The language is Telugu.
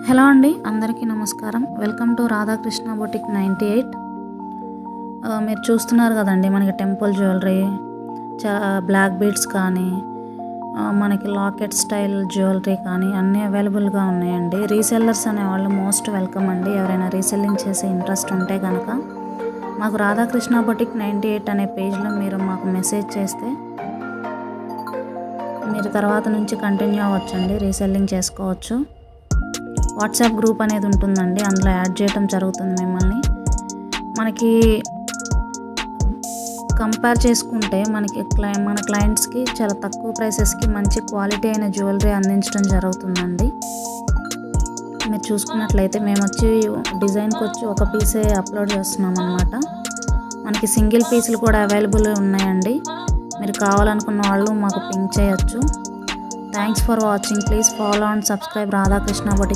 హలో అండి, అందరికీ నమస్కారం. Welcome to Radhakrishna boutique 98. మీరు చూస్తున్నారు కదండి, మనకి టెంపుల్ జ్యువెలరీ, బ్లాక్ బీడ్స్ కానీ, మనకి లాకెట్ స్టైల్ జ్యువెలరీ కానీ అన్నీ అవైలబుల్గా ఉన్నాయండి. రీసెల్లర్స్ అనేవాళ్ళు మోస్ట్ వెల్కమ్ అండి. ఎవరైనా రీసెల్లింగ్ చేసే ఇంట్రెస్ట్ ఉంటే కనుక మాకు రాధాకృష్ణ బొటిక్ 98 అనే పేజ్లో మీరు మాకు మెసేజ్ చేస్తే మీరు తర్వాత నుంచి కంటిన్యూ అవ్వచ్చండి, రీసెల్లింగ్ చేసుకోవచ్చు. వాట్సాప్ గ్రూప్ అనేది ఉంటుందండి, అందులో యాడ్ చేయడం జరుగుతుంది మిమ్మల్ని. మనకి కంపేర్ చేసుకుంటే మన క్లయింట్స్కి చాలా తక్కువ ప్రైసెస్కి మంచి క్వాలిటీ అయిన జ్యువెలరీ అందించడం జరుగుతుందండి. మీరు చూసుకున్నట్లయితే మేము వచ్చి డిజైన్కి వచ్చి ఒక పీసే అప్లోడ్ చేస్తున్నాం అన్నమాట. మనకి సింగిల్ పీసులు కూడా అవైలబుల్ ఉన్నాయండి. మీరు కావాలనుకున్న వాళ్ళు మాకు పింక్ చేయొచ్చు. Thanks for watching. Please follow and subscribe Radhakrishna boutique.